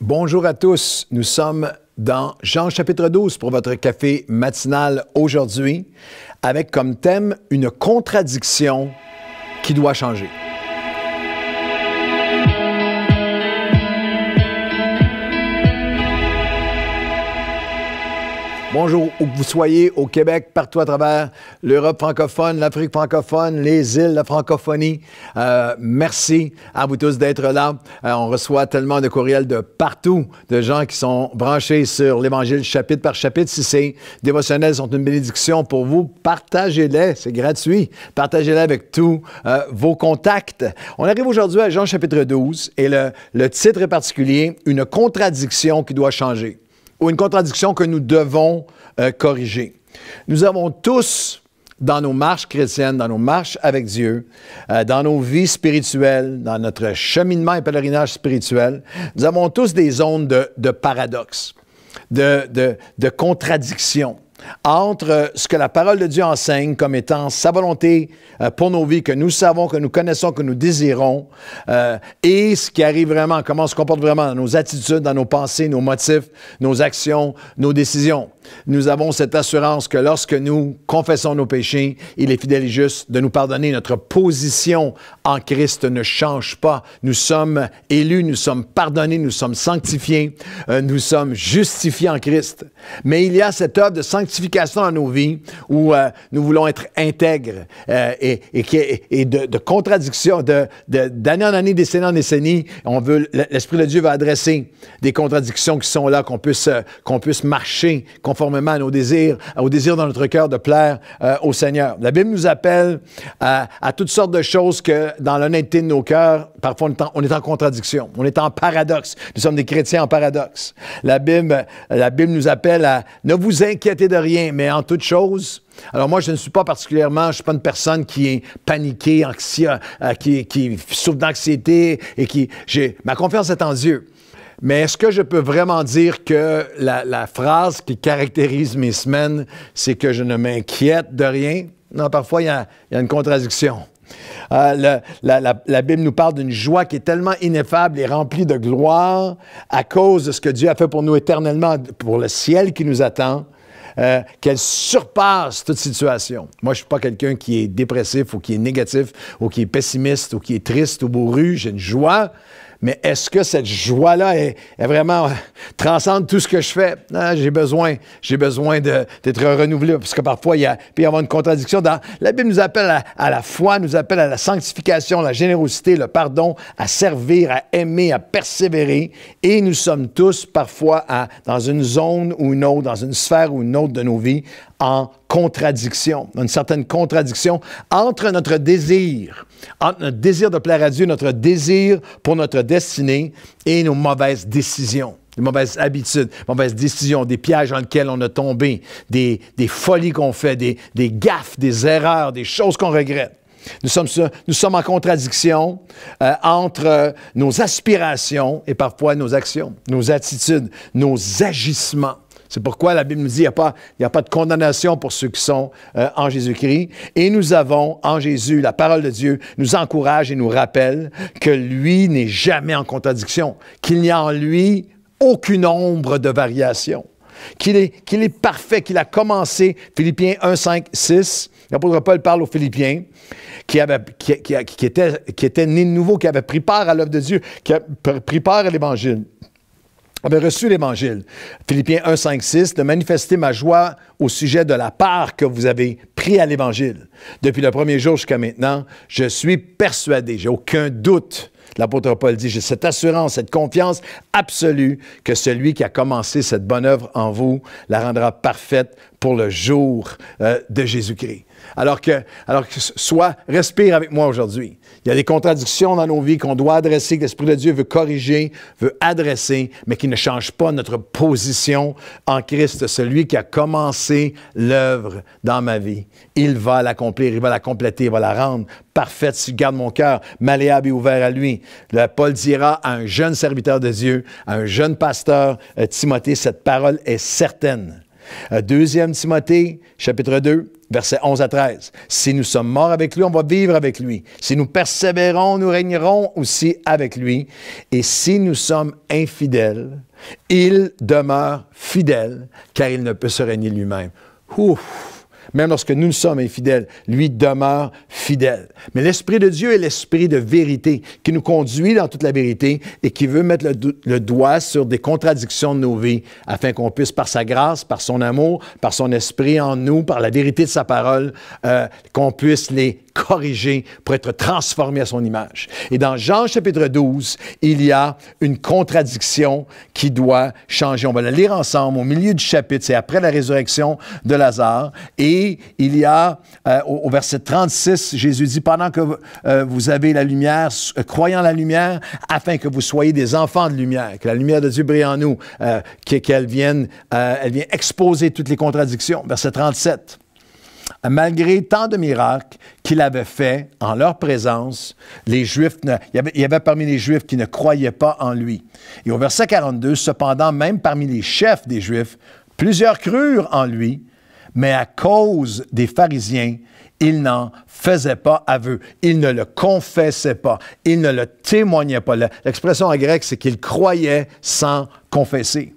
Bonjour à tous, nous sommes dans Jean chapitre 12 pour votre café matinal aujourd'hui, avec comme thème une contradiction qui doit changer. Bonjour, où que vous soyez, au Québec, partout à travers l'Europe francophone, l'Afrique francophone, les îles, la francophonie. Merci à vous tous d'être là. On reçoit tellement de courriels de partout, de gens qui sont branchés sur l'Évangile chapitre par chapitre. Si ces dévotionnels sont une bénédiction pour vous, partagez-les, c'est gratuit. Partagez-les avec tous vos contacts. On arrive aujourd'hui à Jean chapitre 12 et le titre est particulier, « Une contradiction qui doit changer ». Ou une contradiction que nous devons corriger. Nous avons tous, dans nos marches chrétiennes, dans nos marches avec Dieu, dans nos vies spirituelles, dans notre cheminement et pèlerinage spirituel, nous avons tous des zones de paradoxe, de contradiction entre ce que la parole de Dieu enseigne comme étant sa volonté pour nos vies, que nous savons, que nous connaissons, que nous désirons, et ce qui arrive vraiment, comment on se comporte vraiment dans nos attitudes, dans nos pensées, nos motifs, nos actions, nos décisions. Nous avons cette assurance que lorsque nous confessons nos péchés, il est fidèle et juste de nous pardonner. Notre position en Christ ne change pas. Nous sommes élus, nous sommes pardonnés, nous sommes sanctifiés, nous sommes justifiés en Christ. Mais il y a cette œuvre de sanctification dans nos vies où nous voulons être intègres et de contradiction, d'année en année, décennie en décennie. L'Esprit de Dieu va adresser des contradictions qui sont là, qu'on puisse marcher conformément à nos désirs, au désir dans notre cœur de plaire au Seigneur. La Bible nous appelle à toutes sortes de choses que, dans l'honnêteté de nos cœurs, parfois on est en contradiction, on est en paradoxe. Nous sommes des chrétiens en paradoxe. La Bible nous appelle à « ne vous inquiétez de rien, mais en toute chose ». Alors moi, je ne suis pas particulièrement, je ne suis pas une personne qui est paniquée, anxieuse, qui souffre d'anxiété et ma confiance est en Dieu. Mais est-ce que je peux vraiment dire que la phrase qui caractérise mes semaines, c'est que je ne m'inquiète de rien? Non, parfois, il y a une contradiction. La Bible nous parle d'une joie qui est tellement ineffable et remplie de gloire à cause de ce que Dieu a fait pour nous éternellement, pour le ciel qui nous attend, qu'elle surpasse toute situation. Moi, je ne suis pas quelqu'un qui est dépressif ou qui est négatif ou qui est pessimiste ou qui est triste ou bourru. J'ai une joie. Mais est-ce que cette joie-là est vraiment transcende tout ce que je fais? J'ai besoin d'être renouvelé, parce que parfois, il peut y avoir une contradiction. La Bible nous appelle à la foi, nous appelle à la sanctification, la générosité, le pardon, à servir, à aimer, à persévérer. Et nous sommes tous parfois dans une zone ou une autre, dans une sphère ou une autre de nos vies, en contradiction, une certaine contradiction entre notre désir de plaire à Dieu, notre désir pour notre destinée et nos mauvaises décisions, des mauvaises habitudes, mauvaises décisions, des pièges dans lesquels on a tombé, des folies qu'on fait, des gaffes, des erreurs, des choses qu'on regrette. Nous sommes en contradiction entre nos aspirations et parfois nos actions, nos attitudes, nos agissements. C'est pourquoi la Bible nous dit qu'il n'y a pas de condamnation pour ceux qui sont en Jésus-Christ. Et nous avons en Jésus, la parole de Dieu nous encourage et nous rappelle que lui n'est jamais en contradiction, qu'il n'y a en lui aucune ombre de variation, qu'il est parfait, qu'il a commencé, Philippiens 1, 5, 6, l'apôtre Paul parle aux Philippiens, qui était né de nouveau, qui avait pris part à l'œuvre de Dieu, qui a pris part à l'Évangile, avait reçu l'Évangile. Philippiens 1, 5, 6, de manifester ma joie au sujet de la part que vous avez pris à l'Évangile. Depuis le premier jour jusqu'à maintenant, je suis persuadé, j'ai aucun doute. L'apôtre Paul dit, j'ai cette assurance, cette confiance absolue que celui qui a commencé cette bonne œuvre en vous la rendra parfaite pour le jour de Jésus-Christ. Alors que respire avec moi aujourd'hui. Il y a des contradictions dans nos vies qu'on doit adresser, que l'Esprit de Dieu veut corriger, veut adresser, mais qui ne changent pas notre position en Christ. Celui qui a commencé l'œuvre dans ma vie, il va l'accomplir, il va la compléter, il va la rendre parfaite si je garde mon cœur malléable et ouvert à lui. Paul dira à un jeune serviteur de Dieu, à un jeune pasteur, Timothée, cette parole est certaine. 2 Timothée, chapitre 2, Versets 11 à 13. Si nous sommes morts avec lui, on va vivre avec lui. Si nous persévérons, nous régnerons aussi avec lui. Et si nous sommes infidèles, il demeure fidèle, car il ne peut se régner lui-même. Ouf! Même lorsque nous sommes infidèles, lui demeure fidèle. Mais l'Esprit de Dieu est l'Esprit de vérité qui nous conduit dans toute la vérité et qui veut mettre le doigt sur des contradictions de nos vies afin qu'on puisse, par sa grâce, par son amour, par son Esprit en nous, par la vérité de sa parole, qu'on puisse les corriger pour être transformé à son image. Et dans Jean chapitre 12, il y a une contradiction qui doit changer. On va la lire ensemble au milieu du chapitre, c'est après la résurrection de Lazare. Et il y a, au verset 36, Jésus dit, pendant que vous avez la lumière, croyant la lumière, afin que vous soyez des enfants de lumière, que la lumière de Dieu brille en nous, qu'elle vienne exposer toutes les contradictions. Verset 37. Malgré tant de miracles qu'il avait fait en leur présence, les Juifs, il y avait parmi les Juifs qui ne croyaient pas en lui. Et au verset 42, cependant, même parmi les chefs des Juifs, plusieurs crurent en lui, mais à cause des pharisiens, ils n'en faisaient pas aveu. Ils ne le confessaient pas. Ils ne le témoignaient pas. L'expression en grec, c'est qu'ils croyaient sans confesser,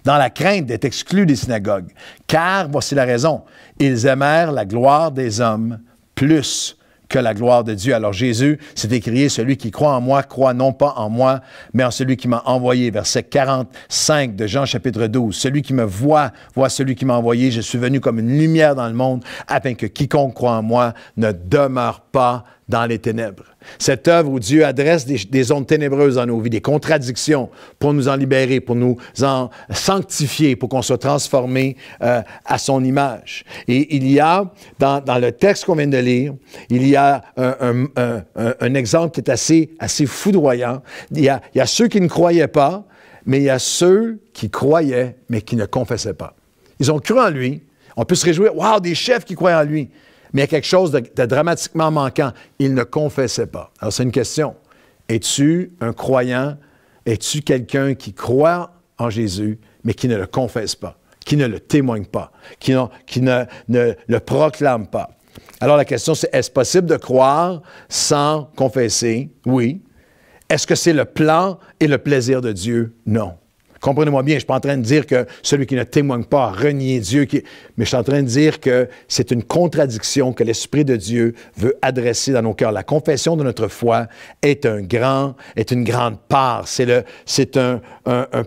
dans la crainte d'être exclus des synagogues. Car, voici la raison, ils aimèrent la gloire des hommes plus que la gloire de Dieu. Alors Jésus s'est écrié, celui qui croit en moi, croit non pas en moi, mais en celui qui m'a envoyé. Verset 45 de Jean chapitre 12. Celui qui me voit, voit celui qui m'a envoyé. Je suis venu comme une lumière dans le monde, afin que quiconque croit en moi ne demeure pas dans les ténèbres. Cette œuvre où Dieu adresse des ondes ténébreuses dans nos vies, des contradictions pour nous en libérer, pour nous en sanctifier, pour qu'on soit transformé à son image. Et il y a, dans le texte qu'on vient de lire, il y a un exemple qui est assez foudroyant. Il y a ceux qui ne croyaient pas, mais il y a ceux qui croyaient, mais qui ne confessaient pas. Ils ont cru en lui. On peut se réjouir, « Wow, des chefs qui croient en lui ». Mais il y a quelque chose de dramatiquement manquant. Il ne confessait pas. Alors, c'est une question. Es-tu un croyant? Es-tu quelqu'un qui croit en Jésus, mais qui ne le confesse pas, qui ne le témoigne pas, qui ne le proclame pas? Alors, la question, c'est, est-ce possible de croire sans confesser? Oui. Est-ce que c'est le plan et le plaisir de Dieu? Non. Comprenez-moi bien, je ne suis pas en train de dire que celui qui ne témoigne pas a renié Dieu, mais je suis en train de dire que c'est une contradiction que l'Esprit de Dieu veut adresser dans nos cœurs. La confession de notre foi est une grande part, c'est un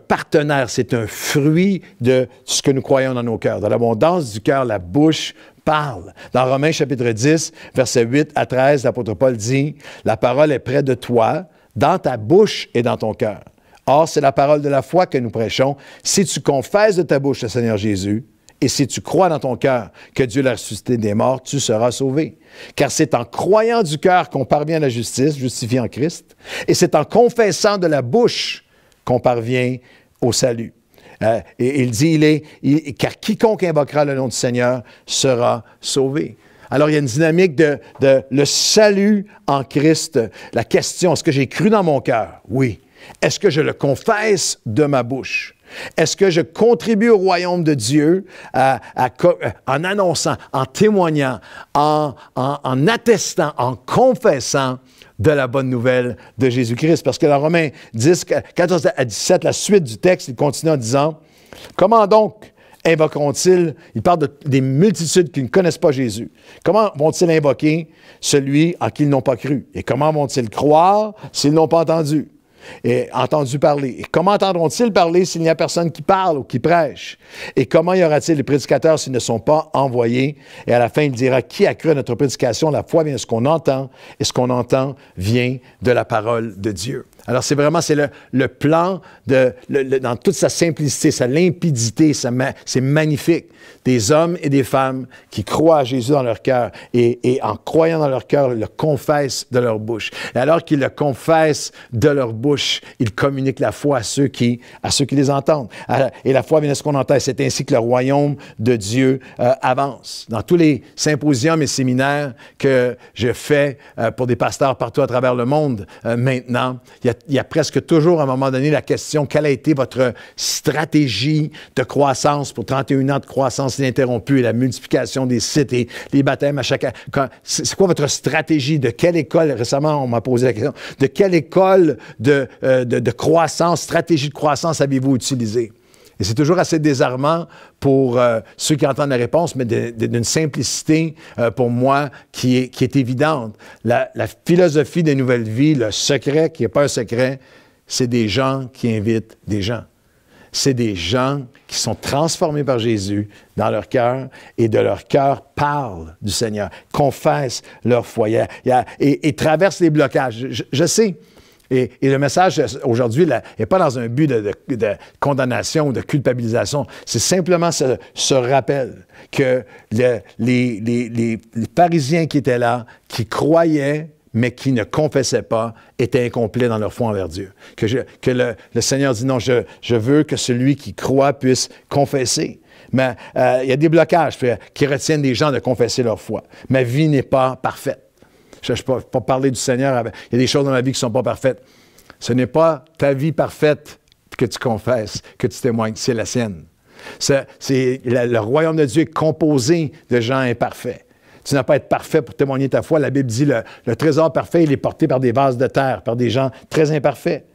partenaire, c'est un fruit de ce que nous croyons dans nos cœurs. Dans l'abondance du cœur, la bouche parle. Dans Romains chapitre 10, versets 8 à 13, l'apôtre Paul dit, « La parole est près de toi, dans ta bouche et dans ton cœur. » Or, c'est la parole de la foi que nous prêchons. Si tu confesses de ta bouche le Seigneur Jésus, et si tu crois dans ton cœur que Dieu l'a ressuscité des morts, tu seras sauvé. Car c'est en croyant du cœur qu'on parvient à la justice, justifié en Christ, et c'est en confessant de la bouche qu'on parvient au salut. Et il dit, car quiconque invoquera le nom du Seigneur sera sauvé. Alors, il y a une dynamique de le salut en Christ. La question, est-ce que j'ai cru dans mon cœur? Oui. Est-ce que je le confesse de ma bouche? Est-ce que je contribue au royaume de Dieu en annonçant, en témoignant, en attestant, en confessant de la bonne nouvelle de Jésus-Christ? Parce que dans Romains 10, 14 à 17, la suite du texte, il continue en disant, « Comment donc invoqueront-ils? » Il parle des multitudes qui ne connaissent pas Jésus. Comment vont-ils invoquer celui en qui ils n'ont pas cru? Et comment vont-ils croire s'ils n'ont pas entendu? Et entendu parler. Et comment entendront-ils parler s'il n'y a personne qui parle ou qui prêche? Et comment y aura-t-il des prédicateurs s'ils ne sont pas envoyés? Et à la fin, il dira, qui a cru à notre prédication? La foi vient de ce qu'on entend, et ce qu'on entend vient de la parole de Dieu. Alors, c'est le plan dans toute sa simplicité, sa limpidité, c'est magnifique. Des hommes et des femmes qui croient à Jésus dans leur cœur et en croyant dans leur cœur, le confessent de leur bouche. Et alors qu'ils le confessent de leur bouche, bouche, ils communiquent la foi à ceux qui les entendent. Et la foi vient de ce qu'on entend. C'est ainsi que le royaume de Dieu avance. Dans tous les symposiums et séminaires que je fais pour des pasteurs partout à travers le monde maintenant, il y a presque toujours à un moment donné la question: quelle a été votre stratégie de croissance pour 31 ans de croissance ininterrompue et la multiplication des sites et les baptêmes à chaque année? C'est quoi votre stratégie? De quelle école? Récemment, on m'a posé la question. De quelle école de croissance, stratégie de croissance avez-vous utilisé? Et c'est toujours assez désarmant pour ceux qui entendent la réponse, mais d'une simplicité pour moi qui est évidente. La philosophie des nouvelles vies, le secret qui n'est pas un secret, c'est des gens qui invitent des gens. C'est des gens qui sont transformés par Jésus dans leur cœur et de leur cœur parlent du Seigneur, confessent leur foi et traversent les blocages. Je sais. Et le message aujourd'hui n'est pas dans un but de condamnation ou de culpabilisation. C'est simplement ce rappel que les pharisiens qui étaient là, qui croyaient, mais qui ne confessaient pas, étaient incomplets dans leur foi envers Dieu. Que le Seigneur dit non, je veux que celui qui croit puisse confesser. Mais il y a des blocages qui retiennent des gens de confesser leur foi. Ma vie n'est pas parfaite. Je ne peux pas parler du Seigneur. Il y a des choses dans ma vie qui ne sont pas parfaites. Ce n'est pas ta vie parfaite que tu confesses, que tu témoignes, c'est la sienne. Le royaume de Dieu est composé de gens imparfaits. Tu n'as pas à être parfait pour témoigner ta foi. La Bible dit le trésor parfait, il est porté par des vases de terre, par des gens très imparfaits.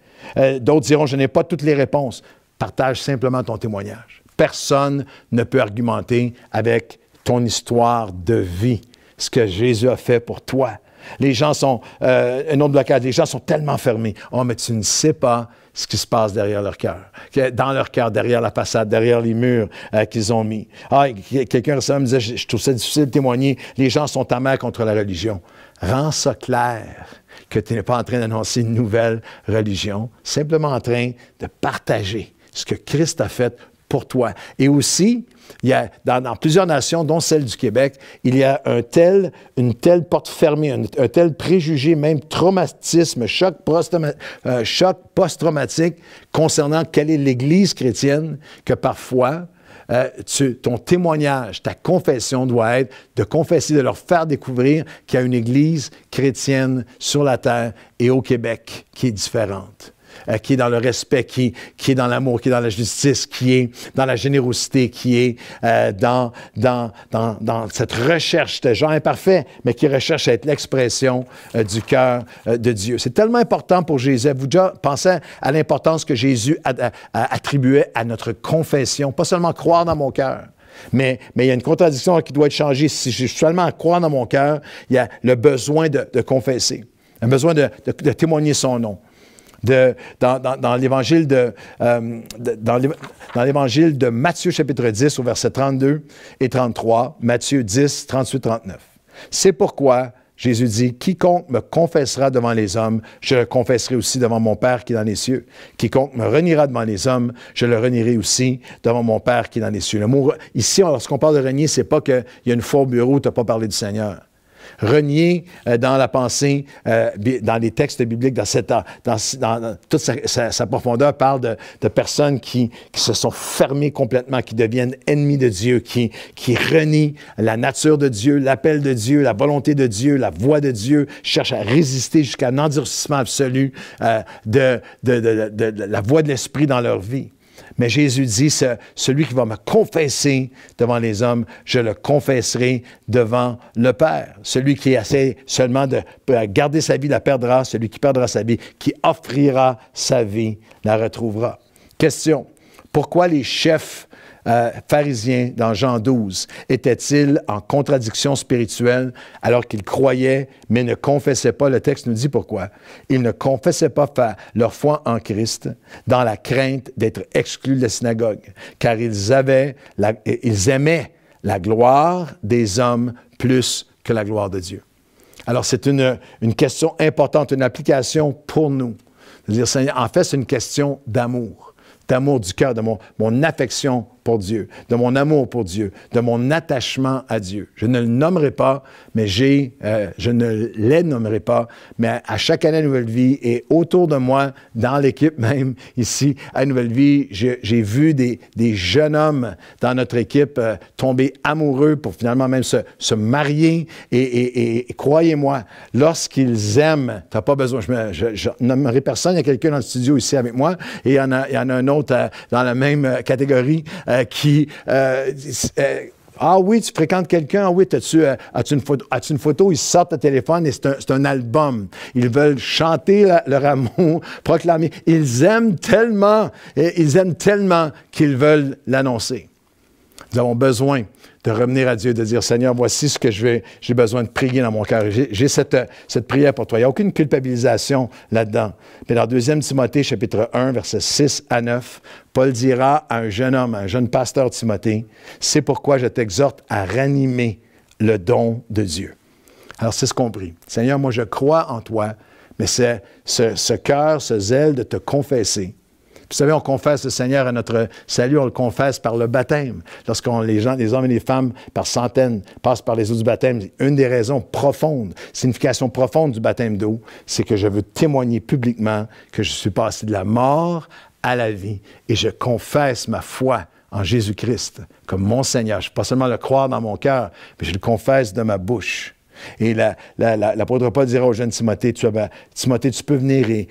D'autres diront, je n'ai pas toutes les réponses. Partage simplement ton témoignage. Personne ne peut argumenter avec ton histoire de vie, ce que Jésus a fait pour toi. Les gens sont, un autre blocage, les gens sont tellement fermés. Oh, mais tu ne sais pas ce qui se passe derrière leur cœur, dans leur cœur, derrière la façade, derrière les murs qu'ils ont mis. Ah, quelqu'un récemment me disait, je trouve ça difficile de témoigner, les gens sont amers contre la religion. Rends ça clair que tu n'es pas en train d'annoncer une nouvelle religion, simplement en train de partager ce que Christ a fait pour toi. Et aussi, il y a, dans plusieurs nations, dont celle du Québec, il y a une telle porte fermée, un tel préjugé, même traumatisme, choc post-traumatique concernant quelle est l'Église chrétienne, que parfois, ton témoignage, ta confession doit être de confesser, de leur faire découvrir qu'il y a une Église chrétienne sur la terre et au Québec qui est différente. Qui est dans le respect, qui est dans l'amour, qui est dans la justice, qui est dans la générosité, qui est dans cette recherche de gens imparfaits, mais qui recherche à être l'expression du cœur de Dieu. C'est tellement important pour Jésus. Vous déjà pensez à l'importance que Jésus attribuait à notre confession, pas seulement croire dans mon cœur. Mais il y a une contradiction qui doit être changée. Si je suis seulement à croire dans mon cœur, il y a le besoin de confesser, un besoin de témoigner son nom. Dans l'évangile de Matthieu, chapitre 10, au verset 32 et 33, Matthieu 10, 38, 39. C'est pourquoi Jésus dit, « Quiconque me confessera devant les hommes, je le confesserai aussi devant mon Père qui est dans les cieux. Quiconque me reniera devant les hommes, je le renierai aussi devant mon Père qui est dans les cieux. » Le mot, ici, lorsqu'on parle de renier, c'est pas qu'il y a une fois au bureau où tu n'as pas parlé du Seigneur. Renier dans la pensée, dans les textes bibliques, dans toute sa profondeur, parle de personnes qui se sont fermées complètement, qui deviennent ennemis de Dieu, qui renient la nature de Dieu, l'appel de Dieu, la volonté de Dieu, la voix de Dieu, cherchent à résister jusqu'à un endurcissement absolu de la voix de l'Esprit dans leur vie. Mais Jésus dit, celui qui va me confesser devant les hommes, je le confesserai devant le Père. Celui qui essaie seulement de garder sa vie la perdra, celui qui perdra sa vie, qui offrira sa vie, la retrouvera. Question, pourquoi les chefs pharisiens dans Jean 12 étaient-ils en contradiction spirituelle alors qu'ils croyaient mais ne confessaient pas? Le texte nous dit pourquoi. Ils ne confessaient pas leur foi en Christ dans la crainte d'être exclus de la synagogue, car ils aimaient la gloire des hommes plus que la gloire de Dieu. Alors c'est une question importante, une application pour nous. C'est-à-dire, en fait, c'est une question d'amour du cœur, de mon affection pour Dieu, de mon amour pour Dieu, de mon attachement à Dieu. Je ne le nommerai pas, mais je ne les nommerai pas, mais à chaque année à Nouvelle Vie et autour de moi, dans l'équipe même, ici, à Nouvelle Vie, j'ai vu des jeunes hommes dans notre équipe tomber amoureux pour finalement même se marier. Et croyez-moi, lorsqu'ils aiment, tu n'as pas besoin, je nommerai personne, il y a quelqu'un dans le studio ici avec moi, et il y en a un autre dans la même catégorie qui... ah oui, tu fréquentes quelqu'un, ah oui, as-tu une photo, ils sortent le téléphone et c'est un album. Ils veulent chanter leur amour, proclamer. Ils aiment tellement qu'ils veulent l'annoncer. Nous avons besoin de revenir à Dieu, de dire, Seigneur, voici ce que j'ai besoin de prier dans mon cœur. J'ai cette prière pour toi. Il n'y a aucune culpabilisation là-dedans. Mais dans 2 Timothée, chapitre 1, versets 6 à 9, Paul dira à un jeune homme, un jeune pasteur Timothée, « C'est pourquoi je t'exhorte à ranimer le don de Dieu. » Alors, c'est ce qu'on prie. Seigneur, moi, je crois en toi, mais c'est ce cœur, ce zèle de te confesser. Vous savez, on confesse le Seigneur à notre salut, on le confesse par le baptême. Les hommes et les femmes, par centaines, passent par les eaux du baptême, une des raisons profondes, signification profonde du baptême d'eau, c'est que je veux témoigner publiquement que je suis passé de la mort à la vie et je confesse ma foi en Jésus-Christ comme mon Seigneur. Je ne peux pas seulement le croire dans mon cœur, mais je le confesse de ma bouche. Et l'apôtre Paul dira au jeune Timothée, Timothée, tu peux venir et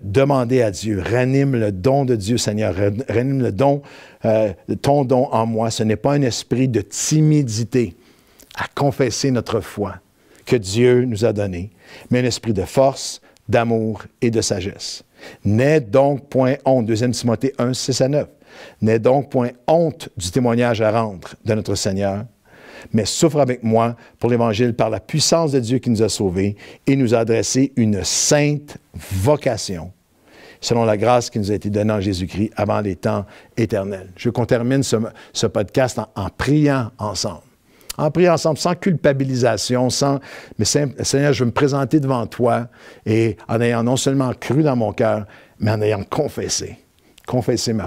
demander à Dieu, ranime le don de Dieu, Seigneur, ranime le don, ton don en moi. Ce n'est pas un esprit de timidité à confesser notre foi que Dieu nous a donné, mais un esprit de force, d'amour et de sagesse. N'aie donc point honte, 2 Timothée 1, 6 à 9. N'aie donc point honte du témoignage à rendre de notre Seigneur, mais souffre avec moi pour l'Évangile par la puissance de Dieu qui nous a sauvés et nous a adressé une sainte vocation, selon la grâce qui nous a été donnée en Jésus-Christ avant les temps éternels. Je veux qu'on termine ce podcast en priant ensemble. En priant ensemble, sans culpabilisation, mais Seigneur, je veux me présenter devant toi et en ayant non seulement cru dans mon cœur, mais en ayant confessé ma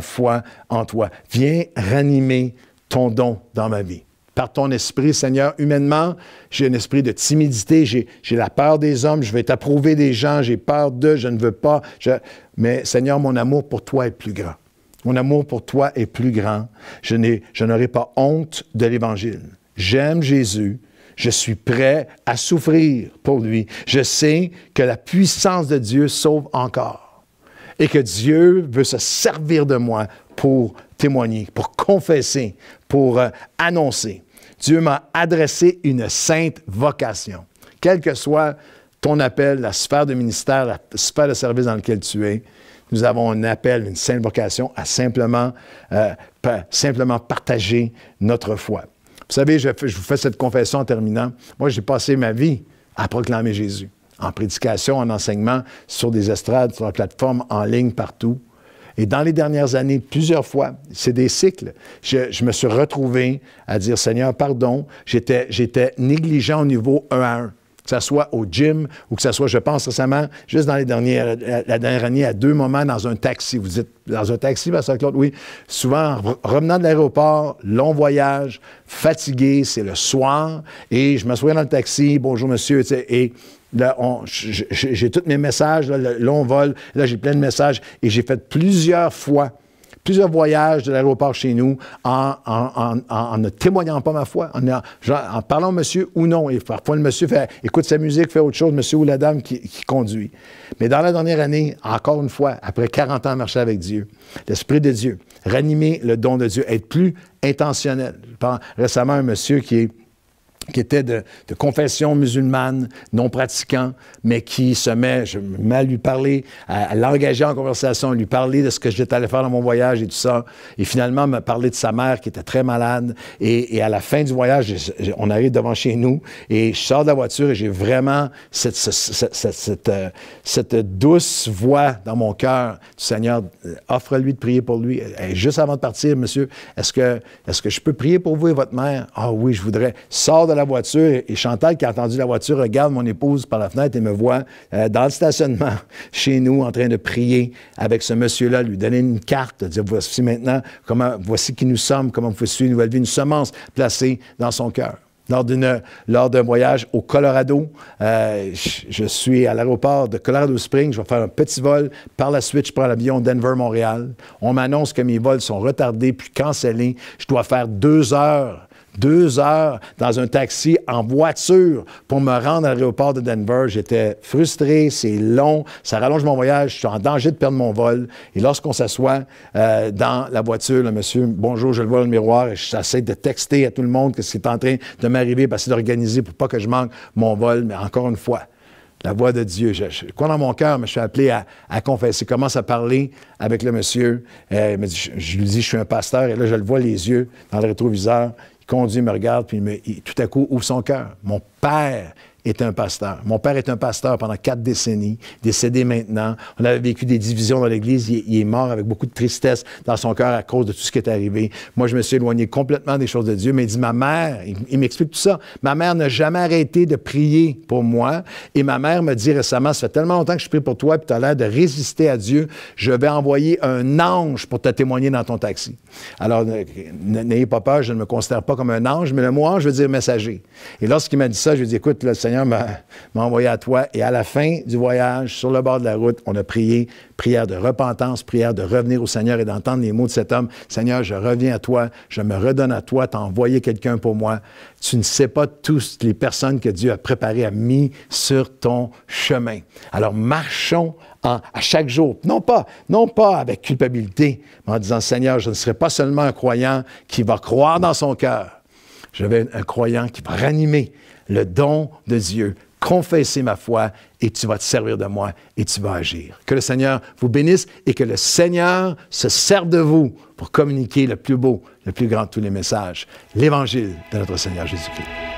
foi en toi. Viens ranimer ton don dans ma vie. Par ton esprit, Seigneur, humainement, j'ai un esprit de timidité, j'ai la peur des hommes, je vais t'approuver des gens, j'ai peur d'eux, je ne veux pas. Mais Seigneur, mon amour pour toi est plus grand. Mon amour pour toi est plus grand. Je n'aurai pas honte de l'Évangile. J'aime Jésus. Je suis prêt à souffrir pour lui. Je sais que la puissance de Dieu sauve encore et que Dieu veut se servir de moi pour témoigner, pour confesser, pour annoncer. Dieu m'a adressé une sainte vocation. Quel que soit ton appel, la sphère de ministère, la sphère de service dans laquelle tu es, nous avons un appel, une sainte vocation à simplement partager notre foi. Vous savez, je vous fais cette confession en terminant. Moi, j'ai passé ma vie à proclamer Jésus, en prédication, en enseignement, sur des estrades, sur la plateforme, en ligne, partout. Et dans les dernières années, plusieurs fois, c'est des cycles, je me suis retrouvé à dire, Seigneur, pardon, j'étais négligent au niveau 1 à 1. Que ce soit au gym ou que ce soit, je pense récemment, juste dans la dernière année, à 2 moments dans un taxi. Vous dites, dans un taxi, Pasteur Claude? Oui. Souvent, revenant de l'aéroport, long voyage, fatigué, c'est le soir, et je m'assois dans le taxi, bonjour monsieur, et là, j'ai tous mes messages, là, le long vol, là, j'ai plein de messages, et j'ai fait plusieurs plusieurs voyages de l'aéroport chez nous en ne témoignant pas ma foi, en parlant au monsieur ou non. Et parfois, le monsieur écoute sa musique, fait autre chose, monsieur ou la dame qui conduit. Mais dans la dernière année, encore une fois, après 40 ans à marcher avec Dieu, l'Esprit de Dieu, ranimer le don de Dieu, être plus intentionnel. Je pense récemment à un monsieur qui était de confession musulmane, non pratiquant, mais qui je me mets à lui parler, à l'engager en conversation, à lui parler de ce que j'étais allé faire dans mon voyage et tout ça. Et finalement, me parler de sa mère qui était très malade. Et à la fin du voyage, on arrive devant chez nous et je sors de la voiture et j'ai vraiment cette douce voix dans mon cœur du Seigneur. Offre-lui de prier pour lui. Et juste avant de partir, monsieur, est-ce que je peux prier pour vous et votre mère? Ah oui, je voudrais. Sors de la la voiture et Chantal, qui a entendu la voiture, regarde mon épouse par la fenêtre et me voit dans le stationnement chez nous en train de prier avec ce monsieur-là, lui donner une carte, dire voici maintenant, voici qui nous sommes, comment vous pouvez suivre une nouvelle vie, une semence placée dans son cœur. Lors d'un voyage au Colorado, je suis à l'aéroport de Colorado Springs. Je vais faire un petit vol. Par la suite, je prends l'avion Denver-Montréal. On m'annonce que mes vols sont retardés puis cancellés. Je dois faire 2 heures dans un taxi en voiture pour me rendre à l'aéroport de Denver. J'étais frustré, c'est long, ça rallonge mon voyage, je suis en danger de perdre mon vol. Et lorsqu'on s'assoit dans la voiture, le monsieur, bonjour, je le vois dans le miroir, et j'essaie de texter à tout le monde que ce qui est en train de m'arriver, pour essayer d'organiser pour pas que je manque mon vol. Mais encore une fois, la voix de Dieu. Je crois dans mon cœur, mais je suis appelé à confesser. Je commence à parler avec le monsieur. Il me dit, je lui dis, je suis un pasteur, et là, je le vois les yeux dans le rétroviseur. Conduit, me regarde, puis tout à coup ouvre son cœur. Mon père est un pasteur. Mon père est un pasteur pendant 4 décennies, décédé maintenant. On avait vécu des divisions dans l'Église. Il est mort avec beaucoup de tristesse dans son cœur à cause de tout ce qui est arrivé. Moi, je me suis éloigné complètement des choses de Dieu, mais il dit, ma mère, il m'explique tout ça, ma mère n'a jamais arrêté de prier pour moi, et ma mère me dit récemment, ça fait tellement longtemps que je prie pour toi, puis tu as l'air de résister à Dieu, je vais envoyer un ange pour te témoigner dans ton taxi. Alors, n'ayez pas peur, je ne me considère pas comme un ange, mais le mot ange veut dire messager. Et lorsqu'il m'a dit ça, je lui ai dit, écoute, le Seigneur m'a envoyé à toi. Et à la fin du voyage, sur le bord de la route, on a prié, prière de repentance, prière de revenir au Seigneur et d'entendre les mots de cet homme. Seigneur, je reviens à toi, je me redonne à toi, t'as envoyé quelqu'un pour moi. Tu ne sais pas toutes les personnes que Dieu a préparées, a mis sur ton chemin. Alors, marchons à chaque jour, non pas avec culpabilité, mais en disant, Seigneur, je ne serai pas seulement un croyant qui va croire dans son cœur. Je vais être un croyant qui va ranimer le don de Dieu, confesser ma foi, et tu vas te servir de moi et tu vas agir. Que le Seigneur vous bénisse et que le Seigneur se serve de vous pour communiquer le plus beau, le plus grand de tous les messages, l'Évangile de notre Seigneur Jésus-Christ.